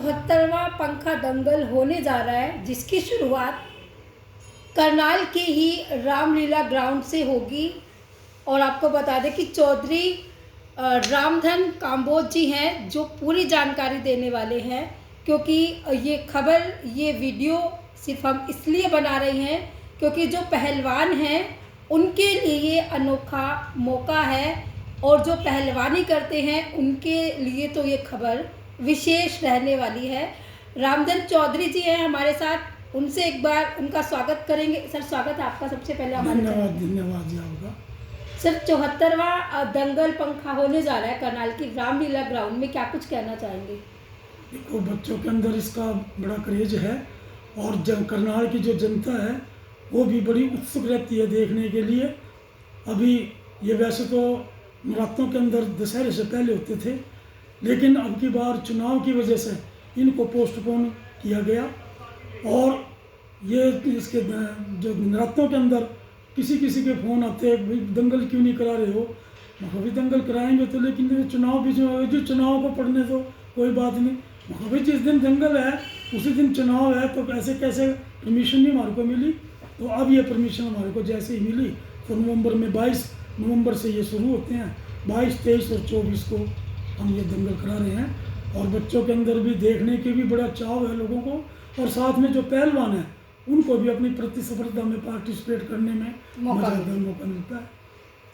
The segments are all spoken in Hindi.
74वां पंखा दंगल होने जा रहा है, जिसकी शुरुआत करनाल के ही रामलीला ग्राउंड से होगी। और आपको बता दें कि चौधरी रामधन काम्बोज जी हैं जो पूरी जानकारी देने वाले हैं, क्योंकि ये खबर, ये वीडियो सिर्फ हम इसलिए बना रहे हैं क्योंकि जो पहलवान हैं उनके लिए ये अनोखा मौका है, और जो पहलवानी करते हैं उनके लिए तो ये खबर विशेष रहने वाली है। रामधन चौधरी जी हैं हमारे साथ, उनसे एक बार उनका स्वागत करेंगे। सर, स्वागत है आपका सबसे पहले हमारे। धन्यवाद जी आपका। सर, 74वां दंगल पंखा होने जा रहा है करनाल की रामलीला ग्राउंड में, क्या कुछ कहना चाहेंगे? देखो, बच्चों के अंदर इसका बड़ा क्रेज है और करनाल की जो जनता है वो भी बड़ी उत्सुक रहती है देखने के लिए। अभी ये वैसे तो नवरात्रों के अंदर दशहरे से पहले होते थे, लेकिन अब की बार चुनाव की वजह से इनको पोस्टपोन किया गया। और ये इसके जो नवरात्रों के अंदर किसी किसी के फ़ोन आते हैं, भाई दंगल क्यों नहीं करा रहे हो? मैं भी दंगल कराएंगे तो, लेकिन चुनाव भी जो चुनाव को पढ़ने दो, कोई बात नहीं। मैं भाई जिस दिन दंगल है उसी दिन चुनाव है, तो कैसे कैसे परमिशन नहीं हमारे को मिली। तो अब ये परमिशन हमारे को जैसे ही मिली तो नवंबर में 22 नवंबर से ये शुरू होते हैं। 22, 23 और 24 को हम ये दंगल करा रहे हैं। और बच्चों के अंदर भी देखने के भी बड़ा चाव है लोगों को, और साथ में जो पहलवान है उनको भी अपनी प्रतिस्पर्धा में पार्टिसिपेट करने में मौका मिलता है।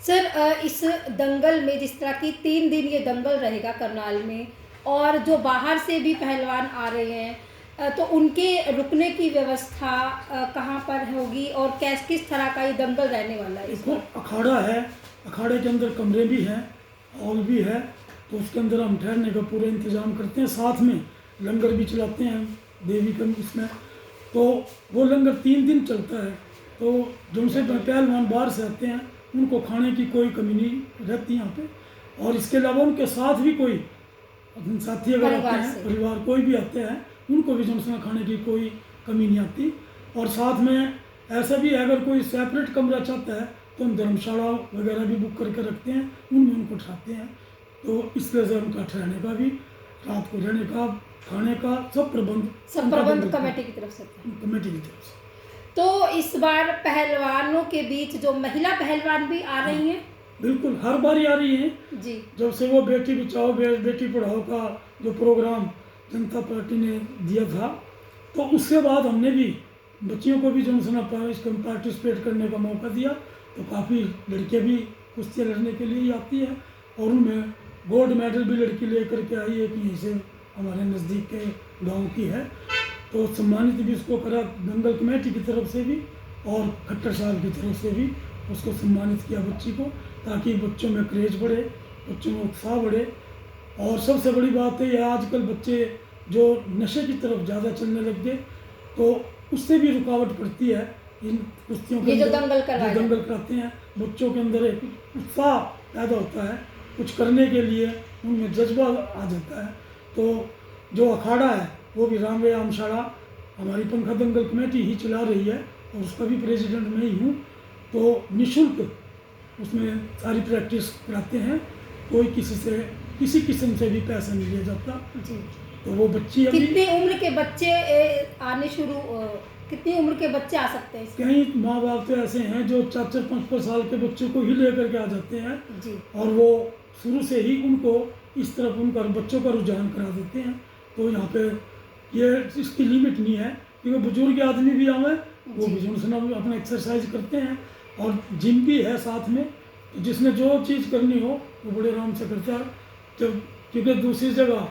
सर, इस दंगल में जिस तरह की 3 दिन ये दंगल रहेगा करनाल में, और जो बाहर से भी पहलवान आ रहे हैं, तो उनके रुकने की व्यवस्था कहाँ पर होगी और किस तरह का ये दंगल रहने वाला है? इसको अखाड़ा है, अखाड़े के अंदर कमरे भी हैं, हॉल भी है, तो उसके अंदर हम ठहरने का पूरा इंतजाम करते हैं। साथ में लंगर भी चलाते हैं देवी का उसमें, तो वो लंगर 3 दिन चलता है। तो जो से पहलवान बाहर से आते हैं उनको खाने की कोई कमी नहीं रहती यहाँ पे। और इसके अलावा उनके साथ भी कोई साथी अगर आते हैं, परिवार कोई भी आते हैं, उनको भी जो खाने की कोई कमी नहीं आती। और साथ में ऐसा भी है, अगर कोई सेपरेट कमरा चाहता है तो हम धर्मशाला वगैरह भी बुक करके रखते हैं, उनमें उनको ठहराते हैं। तो इस तरह से उनका ठहरने का भी, रात को रहने का, खाने का सब प्रबंध कमेटी की तरफ से। से। तो इस बार पहलवानों के बीच जो महिला पहलवान भी आ रही हैं? बिल्कुल, हर बार आ रही हैं जी। जब से वो बेटी बचाओ बेटी पढ़ाओ का जो प्रोग्राम जनता पार्टी ने दिया था, तो उसके बाद हमने भी बच्चियों को भी जो इसमें पार्टिसिपेट करने का मौका दिया। तो काफ़ी लड़कियाँ भी कुश्तियाँ लड़ने के लिए आती है, और उनमें गोल्ड मेडल भी लड़की लेकर के आई है कि यहीं से हमारे नज़दीक के गांव की है। तो सम्मानित भी उसको करा दंगल कमेटी की तरफ से भी और खट्टर साहब की तरफ से भी उसको सम्मानित किया बच्ची को, ताकि बच्चों में क्रेज बढ़े, बच्चों में उत्साह बढ़े। और सबसे बड़ी बात है, यह आजकल बच्चे जो नशे की तरफ ज़्यादा चलने लग गए, तो उससे भी रुकावट पड़ती है इन कुश्तियों के जो दंगल कराते हैं। बच्चों के अंदर एक उत्साह पैदा होता है कुछ करने के लिए, उनमें जज्बा आ जाता है। तो जो अखाड़ा है वो भी रामशाला हमारी पंखा दंगल कमेटी ही चला रही है, और उसका भी प्रेसिडेंट मैं ही हूँ। तो निःशुल्क उसमें सारी प्रैक्टिस कराते हैं, कोई किसी किस्म से भी पैसा नहीं लिया जाता जी। तो वो बच्ची कितनी उम्र के बच्चे कितनी उम्र के बच्चे आ सकते हैं? कई माँ बाप तो ऐसे हैं जो 4-4, 5-5 साल के बच्चों को ही लेकर के आ जाते हैं जी। और वो शुरू से ही उनको इस तरफ उनका बच्चों का रुझान करा देते हैं। तो यहाँ पे ये इसकी लिमिट नहीं है, क्योंकि बुजुर्ग आदमी भी आवे, वो भी जो अपना एक्सरसाइज करते हैं, और जिम भी है साथ में। तो जिसने जो चीज़ करनी हो वो बड़े आराम से करता है। जब क्योंकि दूसरी जगह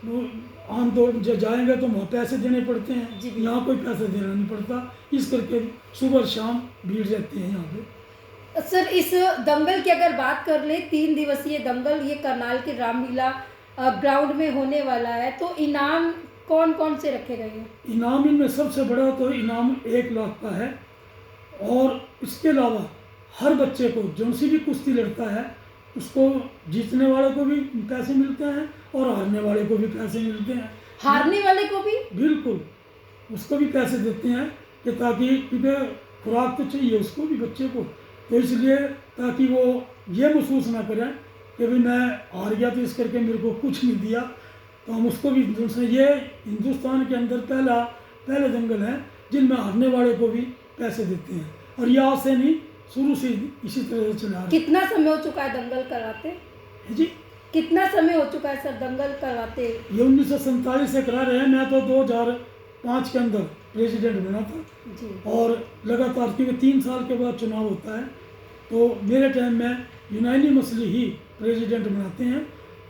वो आमतौर पर जाएंगे तो वहाँ पैसे देने पड़ते हैं, यहाँ कोई पैसा देना नहीं पड़ता, इस करके सुबह शाम भीड़ रहती है यहाँ पे। सर, इस दंगल की अगर बात कर ले, 3 दिवसीय दंगल ये करनाल के रामलीला ग्राउंड में होने वाला है, तो इनाम कौन कौन से रखे गए हैं? इनाम इनमें सबसे बड़ा तो इनाम 1 लाख का है, और इसके अलावा हर बच्चे को जो सी भी कुश्ती लड़ता है उसको जीतने वाले को भी पैसे मिलते हैं और हारने वाले को भी पैसे मिलते हैं। हारने वाले को भी? बिल्कुल, उसको भी पैसे देते हैं कि ताकि, क्योंकि खुराक तो चाहिए उसको भी बच्चे को, तो इसलिए ताकि वो ये महसूस ना करें कि भाई मैं हार गया तो इस करके मेरे को कुछ नहीं दिया। तो हम उसको भी ये हिंदुस्तान के अंदर पहले दंगल है जिनमें हारने वाले को भी पैसे देते हैं, और ये आज से नहीं, शुरू से इसी तरह से चला रहा है। कितना समय हो चुका है दंगल करवाते? जी, कितना समय हो चुका है सर दंगल करवाते? ये 1947 से करा रहे हैं। मैं तो 2005 के अंदर प्रेसिडेंट बना था, जी। और लगातार, क्योंकि 3 साल के बाद चुनाव होता है, तो मेरे टाइम में यूनानिमसली ही प्रेसिडेंट बनाते हैं।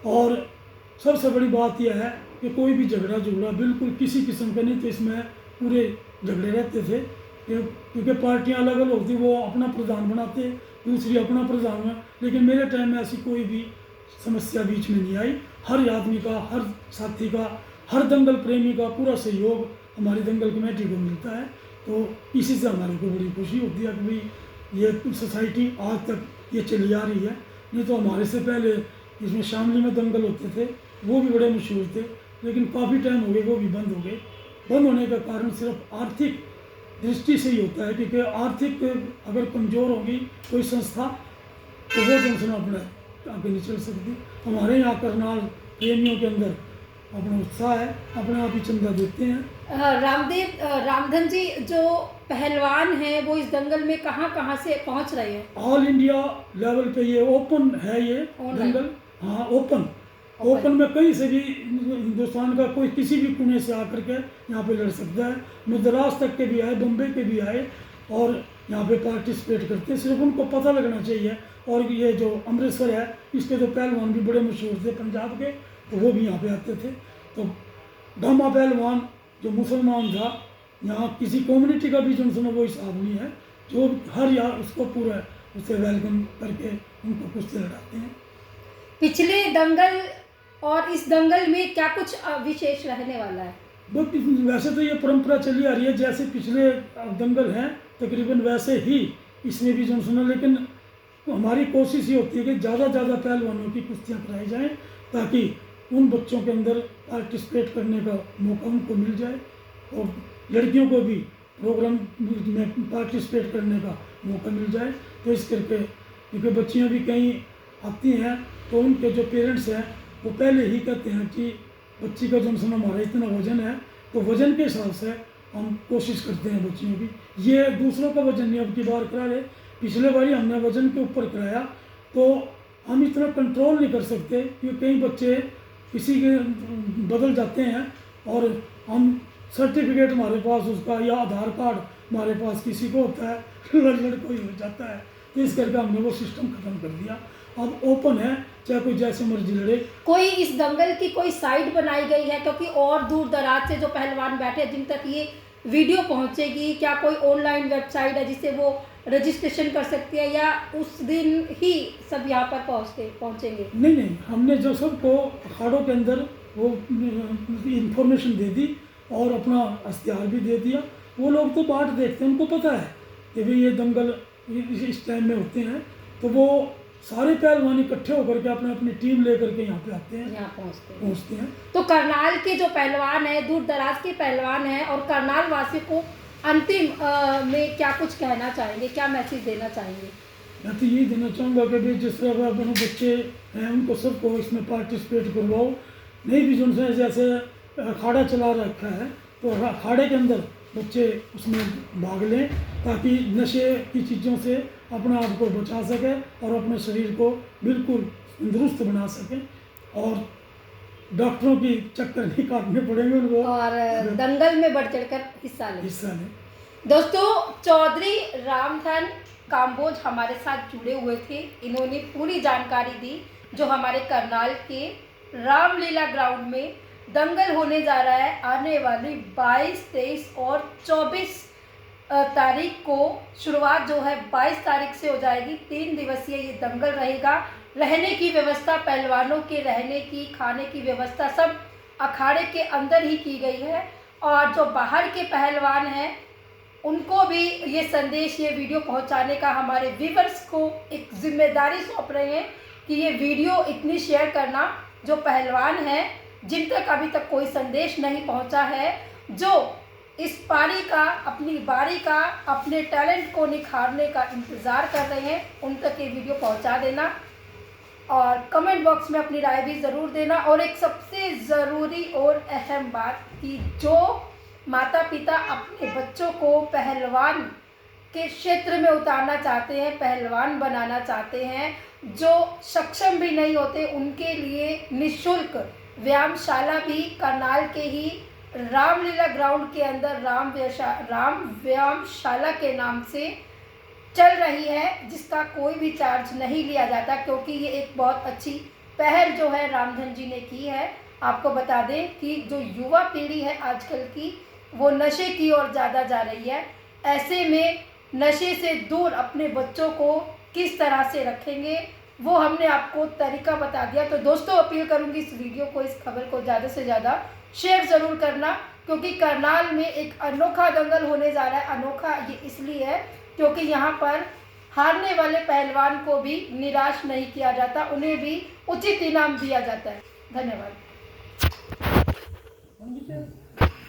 और सबसे बड़ी बात यह है कि कोई भी झगड़ा बिल्कुल किसी किस्म का नहीं, तो इसमें पूरे झगड़े रहते थे, क्योंकि पार्टियां अलग अलग होती, वो अपना प्रधान बनाते, दूसरी अपना प्रधान बना, लेकिन मेरे टाइम में ऐसी कोई भी समस्या बीच में नहीं आई। हर आदमी का, हर साथी का, हर दंगल प्रेमी का पूरा सहयोग हमारी दंगल कमेटी को मिलता है। तो इसी से हमारे को बड़ी खुशी होती है कि भाई ये सोसाइटी आज तक ये चली आ रही है। नहीं तो हमारे से पहले इसमें शामली में दंगल होते थे, वो भी बड़े मशहूर थे, लेकिन काफ़ी टाइम हो गए वो भी बंद हो गए। बंद होने का कारण सिर्फ आर्थिक दृष्टि से ही होता है, क्योंकि आर्थिक अगर कमज़ोर होगी कोई संस्था तो वो जनसना अपना आगे नहीं चल सकती। हमारे यहाँ करनाल प्रेमियों के अंदर अपना उत्साह है, अपने आप ही चंदा देते हैं। रामधन जी, जो पहलवान हैं वो इस दंगल में कहाँ से पहुँच रहे हैं? ऑल इंडिया लेवल पे ये ओपन है, ये दंगल। हाँ, ओपन में कहीं से भी हिंदुस्तान का कोई किसी भी कोने से आकर के यहाँ पे लड़ सकता है। मद्रास तक के भी आए, बम्बई के भी आए, और यहाँ पे पार्टिसिपेट करते हैं। सिर्फ उनको पता लगना चाहिए। और ये जो अमृतसर है, इसके तो पहलवान भी बड़े मशहूर थे पंजाब के, तो वो भी यहाँ पे आते थे। तो गामा पहलवान जो मुसलमान था, यहाँ किसी कम्युनिटी का भी जो वो हिसाब नहीं है, जो हर यार उसको पूरा उसे वेलकम करके उनको कुश्ती लड़ाते हैं। पिछले दंगल और इस दंगल में क्या कुछ विशेष रहने वाला है? बट वैसे तो ये परंपरा चली आ रही है, जैसे पिछले दंगल हैं तकरीबन वैसे ही इसमें भी जो सुना, लेकिन हमारी कोशिश ये होती है कि ज़्यादा पहलवानों की कुश्तियाँ कराई जाएं, ताकि उन बच्चों के अंदर पार्टिसिपेट करने का मौका उनको मिल जाए, और लड़कियों को भी प्रोग्राम में पार्टिसिपेट करने का मौका मिल जाए। तो इस करके, क्योंकि बच्चियाँ भी कहीं आती हैं, तो उनके जो पेरेंट्स हैं वो पहले ही कहते हैं कि बच्ची का जो हमारा इतना वज़न है, तो वज़न के हिसाब से हम कोशिश करते हैं बच्चियों की। ये दूसरों का वज़न नहीं अब की बार करा रहे, पिछले बारी हमने वज़न के ऊपर कराया, तो हम इतना कंट्रोल नहीं कर सकते, क्योंकि कई बच्चे किसी के बदल जाते हैं, और हम सर्टिफिकेट हमारे पास उसका या आधार कार्ड हमारे पास किसी को होता है, लड़कों ही हो जाता है। तो इस करके हमने वो सिस्टम ख़त्म कर दिया। अब ओपन है, चाहे कोई जैसे मर्जी लड़े। कोई इस दंगल की कोई साइट बनाई गई है, क्योंकि और दूर दराज से जो पहलवान बैठे जिन तक ये वीडियो पहुंचेगी, क्या कोई ऑनलाइन वेबसाइट है जिससे वो रजिस्ट्रेशन कर सकती है, या उस दिन ही सब यहाँ पर पहुँचेंगे? नहीं, हमने जो सबको अखाड़ों के अंदर वो इंफॉर्मेशन दे दी, और अपना इश्तिहार भी दे दिया। वो लोग तो बाट देखते हैं, उनको पता है कि भाई ये दंगल इस टाइम में होते हैं, तो वो सारे पहलवान इकट्ठे होकर के अपनी टीम लेकर के यहाँ पे आते हैं, यहाँ पहुँचते हैं। तो करनाल के जो पहलवान हैं, दूर दराज के पहलवान हैं, और करनाल वासी को अंतिम में क्या कुछ कहना चाहेंगे, क्या मैसेज देना चाहेंगे? मैं तो यही देना चाहूँगा कि भाई जिस तरह अपने बच्चे हैं उनको सबको इसमें पार्टिसिपेट करवाओ। नहीं भी जो जैसे अखाड़ा चला रखा है, तो अखाड़े के अंदर बच्चे उसमें भाग लें, ताकि नशे की चीज़ों से अपने आप को बचा सकें और अपने शरीर को बिल्कुल तंदुरुस्त बना सकें, और डॉक्टरों की चक्कर नहीं काटने पड़ेंगे उनको, और दंगल में बढ़ चढ़कर हिस्सा लें। दोस्तों, चौधरी रामधन काम्बोज हमारे साथ जुड़े हुए थे। इन्होंने पूरी जानकारी दी जो हमारे करनाल के रामलीला ग्राउंड में दंगल होने जा रहा है। आने वाली 22, 23 और 24 तारीख को शुरुआत जो है 22 तारीख से हो जाएगी। 3 दिवसीय ये दंगल रहेगा। रहने की व्यवस्था, पहलवानों के रहने की, खाने की व्यवस्था सब अखाड़े के अंदर ही की गई है। और जो बाहर के पहलवान हैं उनको भी ये संदेश, ये वीडियो पहुंचाने का हमारे व्यूअर्स को एक जिम्मेदारी सौंप रहे हैं कि ये वीडियो इतनी शेयर करना, जो पहलवान हैं जिन तक अभी तक कोई संदेश नहीं पहुंचा है, जो इस पारी का, अपनी बारी का, अपने टैलेंट को निखारने का इंतज़ार कर रहे हैं, उन तक ये वीडियो पहुंचा देना। और कमेंट बॉक्स में अपनी राय भी ज़रूर देना। और एक सबसे ज़रूरी और अहम बात कि जो माता पिता अपने बच्चों को पहलवान के क्षेत्र में उतारना चाहते हैं, पहलवान बनाना चाहते हैं, जो सक्षम भी नहीं होते, उनके लिए निःशुल्क व्यायामशाला भी करनाल के ही रामलीला ग्राउंड के अंदर राम व्यायामशाला के नाम से चल रही है, जिसका कोई भी चार्ज नहीं लिया जाता, क्योंकि ये एक बहुत अच्छी पहल जो है रामधन जी ने की है। आपको बता दें कि जो युवा पीढ़ी है आजकल की, वो नशे की ओर ज़्यादा जा रही है। ऐसे में नशे से दूर अपने बच्चों को किस तरह से रखेंगे, वो हमने आपको तरीका बता दिया। तो दोस्तों, अपील करूंगी इस वीडियो को, इस खबर को ज़्यादा से ज़्यादा शेयर ज़रूर करना, क्योंकि करनाल में एक अनोखा दंगल होने जा रहा है। अनोखा ये इसलिए है क्योंकि यहाँ पर हारने वाले पहलवान को भी निराश नहीं किया जाता, उन्हें भी उचित इनाम दिया जाता है। धन्यवाद।